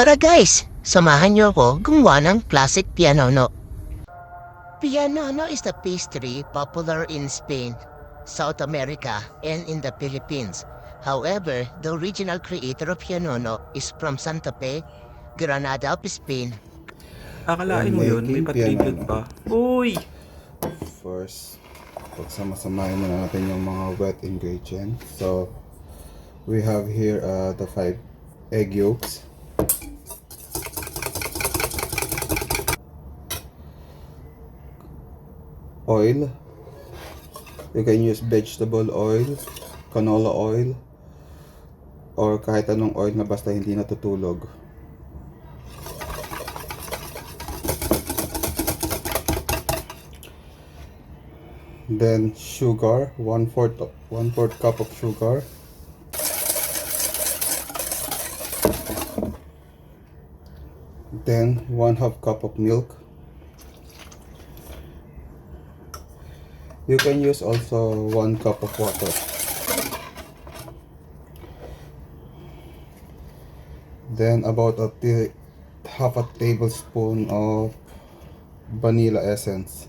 Tara guys, samahan niyo ako gumawa ng classic pianono. Pianono is the pastry popular in Spain, South America, and in the Philippines. However, the original creator of pianono is from Santa Fe, Granada of Spain. We're Akalain mo yun, may making patribute pianono. pa. Uy! First, pagsama-samahin na natin yung mga wet ingredients. So, we have here the 5 egg yolks. Oil. You can use vegetable oil, canola oil, or kahit anong oil na basta hindi natutulog. Then sugar, one fourth cup of sugar. Then 1/2 cup of milk. You can use also 1 cup of water. Then about half a tablespoon of vanilla essence.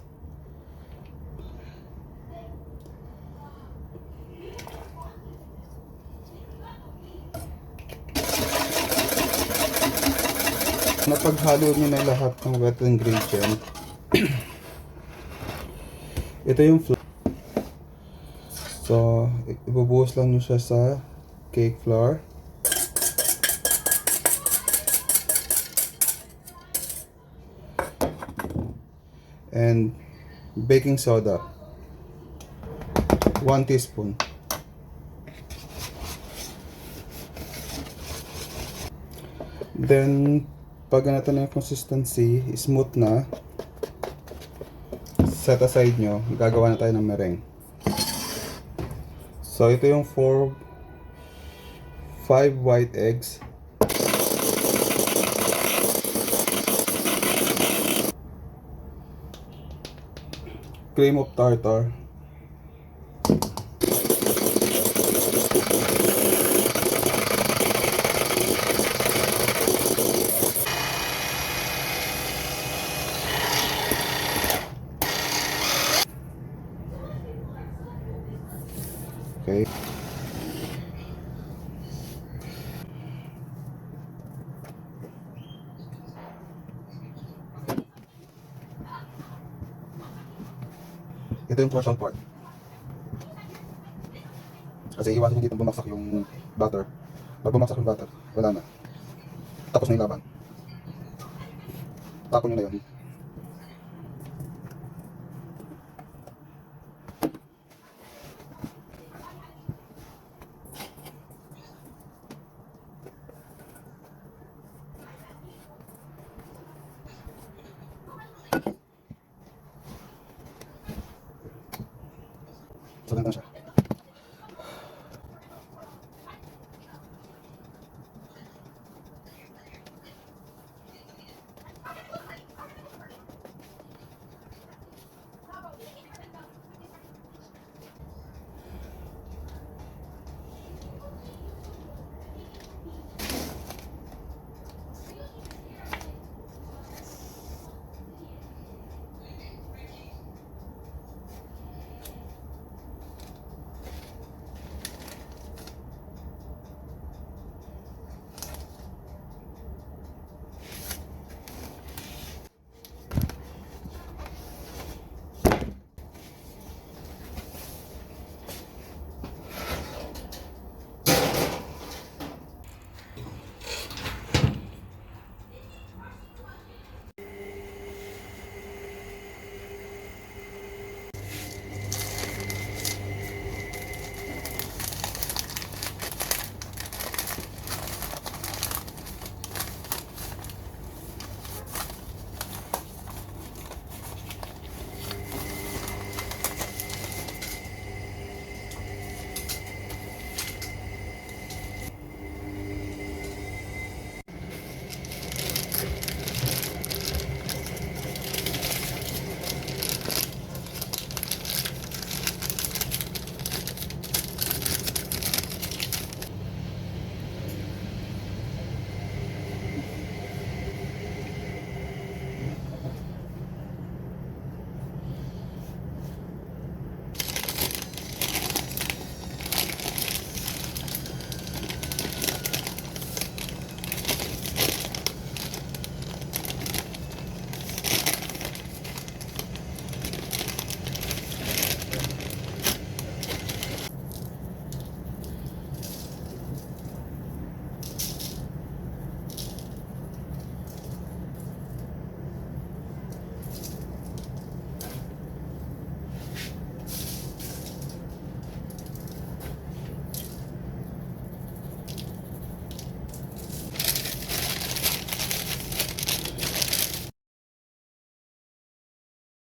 Napaghalo nyo na lahat ng wet ingredient. Ito yung flour. So, ibubuhos lang nyo siya sa cake flour. And baking soda. 1 teaspoon. Then, pag ganito na yung consistency, smooth na, set aside nyo, gagawa na tayo ng meringue. So, ito yung 5 white eggs. Cream of tartar. Okay. Ito yung crucial part. Kasi iwasan hindi bumagsak yung butter. Pag bumagsak yung butter, wala na. Tapos na yung laban. Tapon nyo na yun.